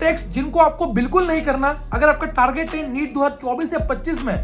Mistakes जिनको आपको बिल्कुल नहीं करना अगर आपका टारगेट है नीट 2024 या 25 में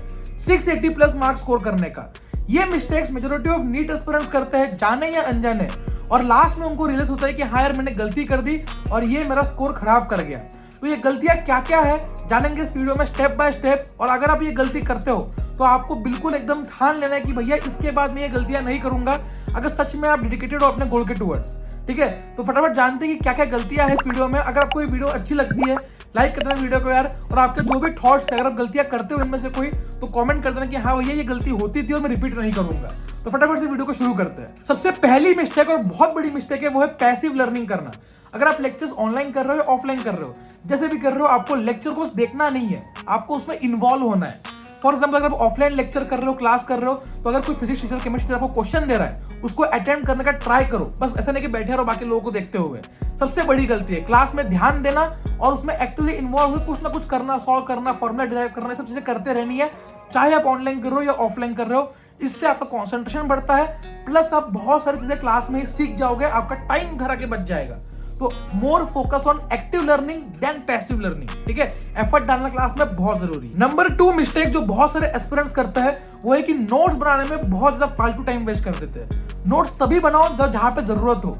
680 प्लस मार्क्स स्कोर करने का। ये mistakes majority of NEET aspirants करते हैं, जाने या अनजाने, और लास्ट में उनको रियलाइज होता है कि हाँ यार मैंने गलती कर दी और ये मेरा स्कोर खराब कर गया। तो ये गलतियां क्या क्या है जानेंगे इस वीडियो में स्टेप बाय स्टेप। और अगर आप ये गलती करते हो तो आपको बिल्कुल एकदम ठान लेना है कि भैया इसके बाद मैं ये गलतियां नहीं करूंगा, अगर सच में आप डेडिकेटेड हो अपने गोल के टूवर्ड्स। ठीक है, तो फटाफट जानते हैं कि क्या क्या गलतियां हैं इस वीडियो में। अगर आपको ये वीडियो अच्छी लगती है लाइक कर देना वीडियो को यार, और आपके जो भी थॉट्स है अगर आप गलतियां करते हो इनमें से कोई तो कमेंट कर देना कि हाँ भैया ये गलती होती थी और मैं रिपीट नहीं करूंगा। तो फटाफट से वीडियो को शुरू करते हैं। सबसे पहली मिस्टेक और बहुत बड़ी मिस्टेक है वो है पैसिव लर्निंग करना। अगर आप लेक्चर्स ऑनलाइन कर रहे हो या ऑफलाइन कर रहे हो, जैसे भी कर रहे हो, आपको लेक्चर को बस देखना नहीं है, आपको उसमें इन्वॉल्व होना है। फॉर एग्जाम्पल अगर आप ऑफलाइन लेक्चर कर रहे हो, क्लास कर रहे हो, तो अगर कोई फिजिक्स टीचर केमिस्ट्री टीचर आपको क्वेश्चन दे रहा है उसको अटेम्प्ट करने का ट्राई करो, बस ऐसा नहीं कि बैठे रहो बाकी लोगों को देखते हुए। सबसे बड़ी गलती है क्लास में ध्यान देना और उसमें एक्टिवली इन्वॉल्व हुए कुछ ना कुछ करना, सॉल्व करना, फॉर्मूला डिराइव करना, सब चीजें करते रहनी है, चाहे आप ऑनलाइन कर रहे हो या ऑफलाइन कर रहे हो। इससे आपका कॉन्सेंट्रेशन बढ़ता है, प्लस आप बहुत सारी चीजें क्लास में ही सीख जाओगे, आपका टाइम घर आके बच जाएगा। तो more focus on active learning then passive learning. ठीक है, एफर्ट डालना क्लास में बहुत जरूरी। नंबर 2 मिस्टेक जो बहुत सारे एस्पिरेंट्स करते हैं वो है कि नोट्स बनाने में बहुत ज्यादा फालतू टाइम वेस्ट कर देते हैं। नोट्स तभी बनाओ जहां पे जरूरत हो।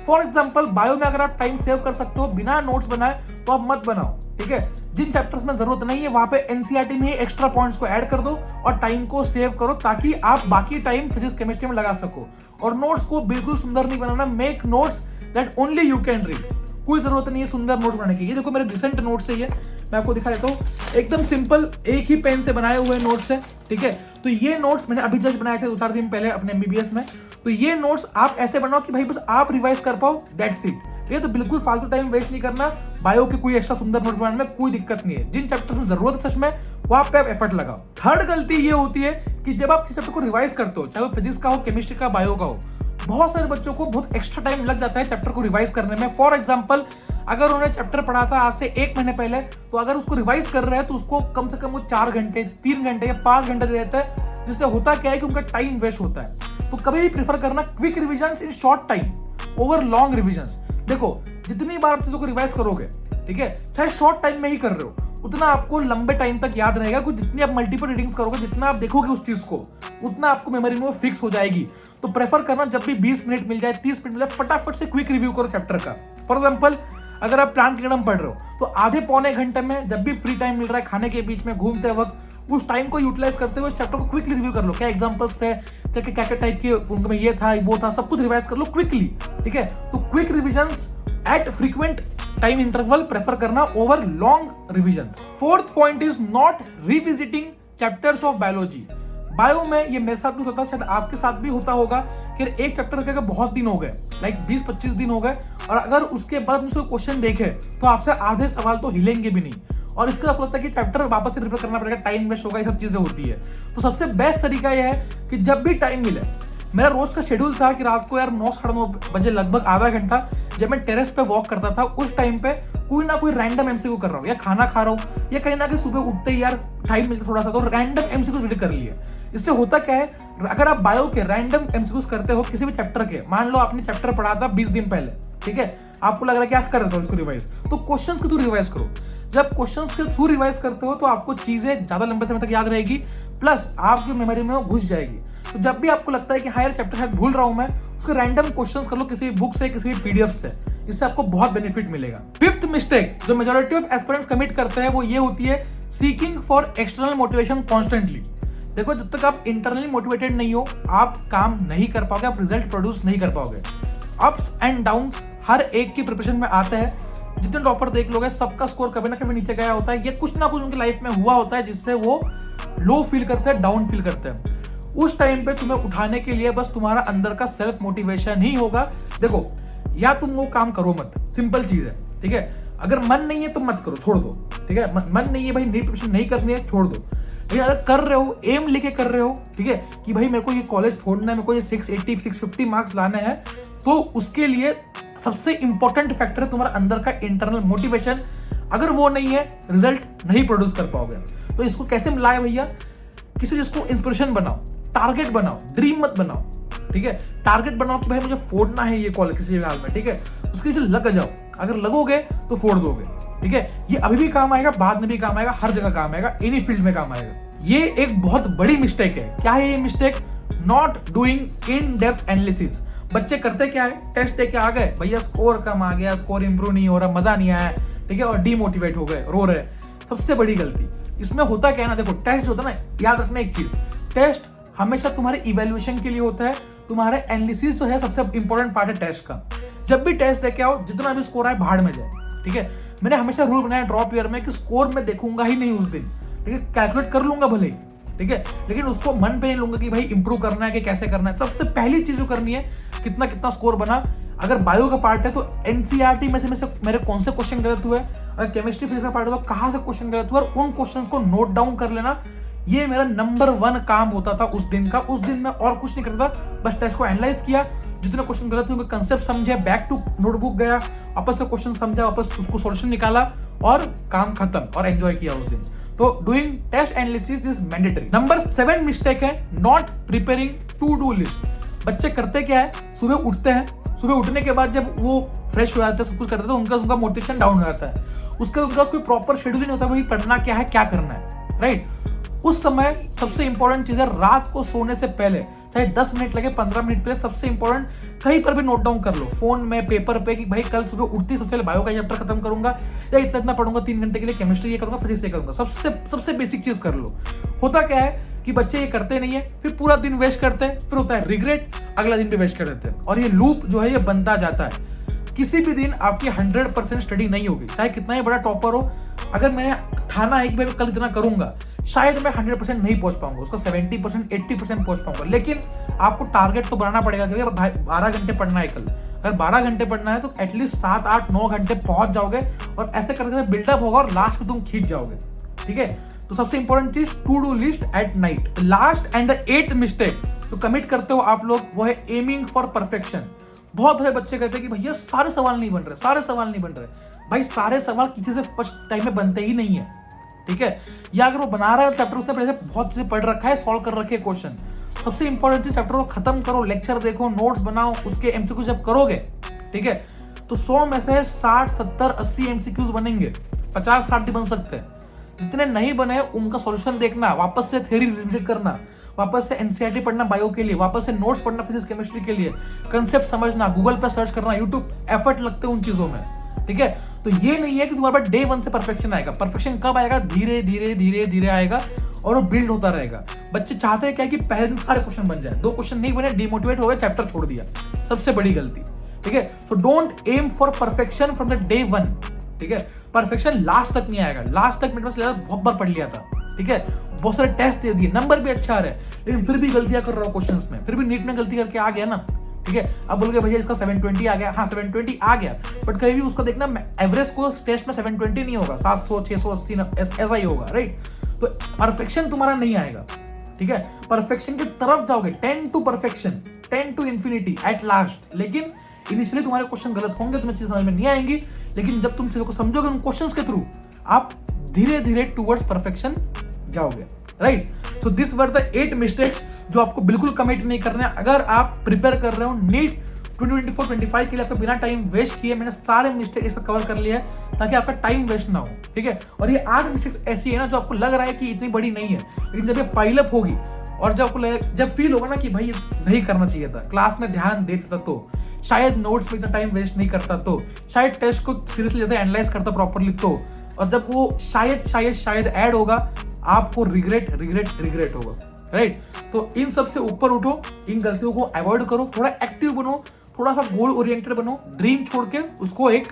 फॉर एग्जाम्पल बायो में अगर आप टाइम सेव कर सकते हो बिना नोट्स बनाए तो आप मत बनाओ। ठीक है, जिन चैप्टर्स में जरूरत नहीं है वहां पे एनसीईआरटी में एक्स्ट्रा पॉइंट्स को ऐड कर दो और टाइम को सेव करो ताकि आप बाकी टाइम फिजिक्स केमिस्ट्री में लगा सको। और नोट्स को बिल्कुल सुंदर नहीं बनाना, make notes that only you can read. कोई जरूरत नहीं है सुंदर नोट बनाने की। ये देखो मेरे रिसेंट नोट्स है, ये मैं आपको दिखा देता हूँ, एकदम सिंपल एक ही पेन से बनाए हुए नोट्स है। ठीक है, तो ये नोट्स मैंने अभी जस्ट बनाए थे 2-4 दिन पहले अपने एमबीबीएस में। तो ये नोट्स आप ऐसे बनाओ कि भाई बस आप रिवाइज कर पाओ, दैट्स इट। ठीक है, तो बिल्कुल फालतू टाइम वेस्ट नहीं करना। बायो के कोई एक्स्ट्रा सुंदर नोट्स बनाने में कोई दिक्कत नहीं है, जिन चैप्टर में जरूरत है सच में वहां पे आप एफर्ट लगाओ। थर्ड गलती ये होती है कि जब आप किसी चैप्टर को रिवाइज करते हो, चाहे वो फिजिक्स का हो, केमिस्ट्री का, बायो का हो, बहुत सारे बच्चों को बहुत एक्स्ट्रा टाइम लग जाता है चैप्टर को रिवाइज करने में। फॉर एग्जाम्पल अगर उन्होंने चैप्टर पढ़ा था आज से 1 महीने पहले, तो अगर उसको रिवाइज कर रहे हैं तो उसको कम से कम वो 4 घंटे, 3 घंटे या 5 घंटे दे देता है, जिससे होता क्या है कि उनका टाइम वेस्ट होता है। तो कभी भी प्रेफर करना quick revisions in short time over long revisions. देखो जितनी बार आप चीजों को रिवाइज करोगे, ठीक है, चाहे शॉर्ट टाइम में ही कर रहे हो, उतना आपको लंबे टाइम तक याद रहेगा। कुछ जितनी आप मल्टीपल रीडिंग्स करोगे, जितना आप देखोगे उस चीज को, उतना आपको मेमोरी में फिक्स हो जाएगी। तो प्रेफर करना जब भी 20 मिनट मिल जाए, 30 मिनट मिल जाए, फटाफट से क्विक रिव्यू करो चैप्टर का। फॉर एग्जाम्पल अगर आप प्लांट किंगडम पढ़ रहे हो तो आधे पौने घंटे में जब भी फ्री टाइम मिल रहा है, खाने के बीच में, घूमते वक्त, उस टाइम को यूटिलाइज करते हुए चैप्टर को क्विकली रिव्यू कर लो। क्या एग्जांपल्स थे, क्या क्या टाइप के उनमें ये था वो था, सब कुछ रिवाइज कर लो क्विकली। ठीक है, तो quick revisions at frequent time interval prefer करना over long revisions. Fourth point is not revisiting chapters of biology. Bio में ये मेरे साथ भी होता है, शायद आपके साथ भी होता होगा कि एक चैप्टर के बहुत दिन हो गए, लाइक 20-25 दिन हो गए, और अगर उसके बाद मुझसे क्वेश्चन देखे तो आपसे आधे सवाल तो हिलेंगे भी नहीं, और इसका आपको लगता है कि चैप्टर वापस से रिपेयर करना पड़ेगा, टाइम वेस्ट होगा, ये सब चीजें होती है। तो सबसे बेस्ट तरीका यह है कि जब भी टाइम मिले, मेरा रोज का शेड्यूल था कि रात को यार 9-9:30 बजे लगभग आधा घंटा जब मैं टेरेस पे वॉक करता था, उस टाइम पे कोई ना कोई रैंडम एमसीक्यू कर रहा हूँ, या खाना खा रहा हूँ, या कहीं ना कहीं सुबह उठते ही यार टाइम मिलता थोड़ा सा, तो रैंडम एमसीक्यू रीड कर लिए। इससे होता क्या है, अगर आप बायो के रैंडम एमसीक्यूज करते हो किसी भी चैप्टर के, मान लो आपने चैप्टर पढ़ा था 20 दिन पहले, ठीक है, आपको लग रहा है कि आज कर रहे हो इसको रिवाइज, तो क्वेश्चंस के थ्रू रिवाइज करो। जब क्वेश्चंस के थ्रू रिवाइज करते हो तो आपको चीजें ज्यादा लंबे समय तक याद रहेगी, प्लस आपकी मेमोरी में वो घुस जाएगी। तो जब भी आपको लगता है कि हाँ यार चैप्टर शायद भूल रहा हूं मैं, उसके रैंडम क्वेश्चंस कर लो किसी भी बुक से, किसी भी पीडीएफ से, इससे आपको बहुत बेनिफिट मिलेगा। फिफ्थ मिस्टेक जो मेजॉरिटी ऑफ एस्पिरेंट्स कमिट करते हैं वो ये होती है seeking for external motivation constantly. देखो जब तक आप इंटरनली मोटिवेटेड नहीं हो, आप काम नहीं कर पाओगे, आप रिजल्ट प्रोड्यूस नहीं कर पाओगे। अप्स एंड डाउन्स हर एक की प्रिपरेशन में आते हैं। जितने टॉपर देख लोगे सबका स्कोर कभी ना कभी नीचे गया होता है, ये कुछ ना कुछ उनकी लाइफ में हुआ होता है जिससे वो लो फील करते हैं, डाउन फील करते हैं। उस टाइम पे तुम्हें उठाने के लिए बस तुम्हारा अंदर का सेल्फ मोटिवेशन ही होगा। देखो या तुम वो काम करो मत, सिंपल चीज है, ठीक है। अगर मन नहीं है तो मत करो, छोड़ दो, ठीक है। मन नहीं है भाई, नीट प्रिपरेशन नहीं करनी है, छोड़ दो। लेकिन अगर कर रहे हो, एम लेके कर रहे हो, ठीक है, कि भाई मेरे को ये कॉलेज छोड़ना है, मेरे को ये 680 650 मार्क्स लाने हैं, तो उसके लिए सबसे इंपॉर्टेंट फैक्टर है तुम्हारा अंदर का इंटरनल मोटिवेशन। अगर वो नहीं है, रिजल्ट नहीं प्रोड्यूस कर पाओगे। तो इसको कैसे मिलाए भैया, किसी चीज को इंस्पिरेशन बनाओ, टारगेट बनाओ, ड्रीम मत बनाओ, ठीक है। टारगेट बनाओ कि भाई मुझे फोड़ना है ये कॉलेज किसी भी हाल में, ठीक है। उसके लिए लग जाओ, अगर लगोगे तो फोड़ दोगे, ठीक है, ये अभी भी काम आएगा, बाद में भी काम आएगा, हर जगह काम आएगा, एनी फील्ड में काम आएगा। ये एक बहुत बड़ी मिस्टेक है। क्या है ये mistake? Not doing in depth analysis. बच्चे करते क्या है, टेस्ट दे के आ गए, भैया स्कोर कम आ गया, स्कोर इंप्रूव नहीं हो रहा, मजा नहीं आया, ठीक है, और डीमोटिवेट हो गए, रो रहे। सबसे बड़ी गलती इसमें होता क्या है ना, देखो टेस्ट होता है ना, याद रखना एक चीज, टेस्ट हमेशा तुम्हारे इवेल्युएशन के लिए होता है, तुम्हारे एनालिसिस जो है सबसे इंपॉर्टेंट पार्ट है टेस्ट का। जब भी टेस्ट देके आओ, जितना भी स्कोर आए भाड़ में जाए, ठीक है। मैंने हमेशा रूल बनाया ड्रॉप ईयर में कि स्कोर मैं देखूंगा ही नहीं उस दिन, ठीक है, कैलकुलेट कर लूंगा भले ही, ठीक है, लेकिन उसको मन पे नहीं लूंगा कि भाई इंप्रूव करना है कि कैसे करना है। सबसे पहली चीज जो करनी है, कितना कितना स्कोर बना। अगर बायो का पार्ट है तो एनसीईआरटी में से मेरे कौन से क्वेश्चन गलत हुए, अगर केमिस्ट्री फिजिक्स का पार्ट है तो कहाँ से क्वेश्चन गलत हुआ, और उन क्वेश्चंस को नोट डाउन कर लेना। ये मेरा नंबर 1 काम होता था उस दिन का। उस दिन मैं और कुछ नहीं करता, बस टेस्ट को एनालाइज किया, जितने क्वेश्चन गलत हुए उनका कंसेप्ट समझे, बैक टू नोटबुक गया, वापस से क्वेश्चन समझा, वापस उसको सॉल्यूशन निकाला और काम खत्म, और एंजॉय किया उस दिन। तो doing test analysis is mandatory. Number 7 mistake है not preparing to do list. बच्चे करते क्या है, सुबह उठते हैं, सुबह उठने के बाद जब वो फ्रेश हो जाते हैं, सब कुछ करते हैं, तो उनका मोटिवेशन डाउन हो जाता है। उसके पास कोई प्रॉपर शेड्यूल नहीं होता, भाई पढ़ना क्या है, क्या करना है, राइट। उस समय सबसे इंपॉर्टेंट चीज है, रात को सोने से पहले, चाहे 10 मिनट लगे, 15 मिनट पहले, सबसे इंपॉर्टेंट कहीं पर भी नोट डाउन कर लो, फोन में, पेपर पे, कि भाई कल सुबह उठती सबसे पहले बायो का चैप्टर खत्म करूंगा, या इतना पढ़ूंगा 3 घंटे के लिए, केमिस्ट्री ये करूंगा, फिजिक्स ये करूंगा। सबसे बेसिक चीज कर लो। होता क्या है कि बच्चे ये करते नहीं है, फिर पूरा दिन वेस्ट करते हैं, फिर होता है रिग्रेट, अगला दिन भी वेस्ट कर देते हैं, और ये लूप जो है ये बनता जाता है। किसी भी दिन आपकी 100% स्टडी नहीं होगी, चाहे कितना ही बड़ा टॉपर हो। अगर मैंने ठाना है कि मैं कल इतना करूंगा, शायद मैं 100% नहीं पहुंच पाऊंगा, उसका 70% 80% पहुंच पाऊंगा, लेकिन आपको टारगेट तो बनाना पड़ेगा कि 12 घंटे पढ़ना है कल। अगर 12 घंटे पढ़ना है तो एटलीस्ट 7, 8, 9 घंटे पहुंच जाओगे, और ऐसे करके बिल्डअप होगा और लास्ट में तुम खींच जाओगे, ठीक है। तो सबसे इंपॉर्टेंट चीज, to do list at night. Last and the 8th mistake जो कमिट करते हो आप लोग, वो है एमिंग फॉर परफेक्शन। बहुत सारे बच्चे कहते हैं कि भैया सारे सवाल नहीं बन रहे, सारे सवाल नहीं बन रहे। भाई सारे सवाल किसी से फर्स्ट टाइम में बनते ही नहीं है, ठीक है। या अगर वो बना रहा है चैप्टर, उसने पहले से बहुत चीजें पढ़ रखा है, सॉल्व कर रखे क्वेश्चन। सबसे इंपॉर्टेंट चीज, चैप्टर को खत्म करो, लेक्चर देखो, नोट्स बनाओ, उसके एमसीक्यू जब करोगे, ठीक है, तो 100 में से 60, 70, 80 एमसीक्यूज बनेंगे, 50, 60 बन सकते हैं। जितने नहीं बने उनका सॉल्यूशन देखना, वापस से थ्योरी रिविजिट करना, वापस से एनसीईआरटी पढ़ना बायो के लिए, वापस से नोट्स पढ़ना फिजिक्स केमिस्ट्री के लिए, कंसेप्ट समझना, गूगल पर सर्च करना, यूट्यूब, एफर्ट लगते हैं उन चीजों में, ठीक है। तो ये नहीं है कि तुम्हारे पास डे 1 से परफेक्शन आएगा। परफेक्शन कब आएगा? धीरे धीरे धीरे धीरे आएगा, और वो बिल्ड होता रहेगा। बच्चे चाहते हैं क्या कि पहले दिन सारे क्वेश्चन बन जाए, 2 क्वेश्चन नहीं बने, डिमोटिवेट हो गए, चैप्टर छोड़ दिया, सबसे बड़ी गलती, ठीक है। So don't aim for perfection from the day 1, ठीक है। परफेक्शन लास्ट तक नहीं आएगा। लास्ट तक मेरे पास बहुत बार पढ़ लिया था, ठीक है, बहुत सारे टेस्ट दे दिए, नंबर भी अच्छा आ रहा है, लेकिन फिर भी गलतियां कर रहा हूँ क्वेश्चंस में, फिर भी नीट में गलती करके आ गया ना, ठीक है। अब बोलोगे भैया इसका 720 आ गया, हाँ 720 आ गया, बट कहीं भी उसको देखना एवरेज को टेस्ट में 720 नहीं होगा, 700, 680 ऐसा ही होगा, राइट। तो परफेक्शन तुम्हारा नहीं आएगा, ठीक है। परफेक्शन की तरफ जाओगे, 10 to perfection, 10 to infinity at last. लेकिन इनिशियली तुम्हारे क्वेश्चन गलत होंगे, तुम्हें चीजें समझ में नहीं आएंगी, लेकिन जब तुम चीजों को समझोगे उन क्वेश्चंस के थ्रू, आप धीरे धीरे टुवर्ड्स परफेक्शन जाओगे, right. So this were the 8 mistakes जो आपको बिल्कुल कमिट नहीं करने। अगर आप प्रिपेयर कर रहे हो नीट 2024-25 के लिए, आपका बिना टाइम वेस्ट किए मैंने सारे मिस्टेक इसका कवर कर लिया है, ताकि आपका टाइम वेस्ट ना हो, ठीक है। और ये 8 मिस्टेक्स ऐसी है ना जो आपको लग रहा है कि इतनी बड़ी नहीं है, लेकिन जब ये पाइलअप होगी और जब आपको जब फील होगा ना कि भाई नहीं करना चाहिए था, क्लास में ध्यान देता तो, शायद नोट्स में इतना टाइम वेस्ट नहीं करता तो, शायद टेस्ट को सीरियसली ज्यादा एनालाइज करता प्रॉपरली तो, और जब वो शायद ऐड होगा, आपको रिग्रेट होगा, राइट। तो इन सब से ऊपर उठो, इन गलतियों को अवॉइड करो, थोड़ा एक्टिव बनो, थोड़ा सा गोल ओरिएंटेड बनो, ड्रीम छोड़ के उसको एक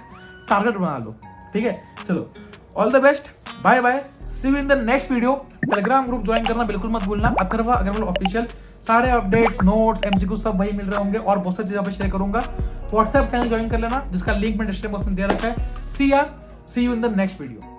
टारगेट बना लो, ठीक है। चलो, all the best, bye bye, see you in the next video. Telegram group join करना बिल्कुल मत भूलना, अथर्वा अग्रवाल ऑफिशियल। सारे अपडेट्स, नोट्स, एमसीक्यू सब वही मिल रहे होंगे, और बहुत सारी चीजें शेयर करूंगा। व्हाट्सएप चैनल ज्वाइन कर लेना, जिसका लिंक मैं डिस्क्रिप्शन बॉक्स में दे रखा है। See you in the next video.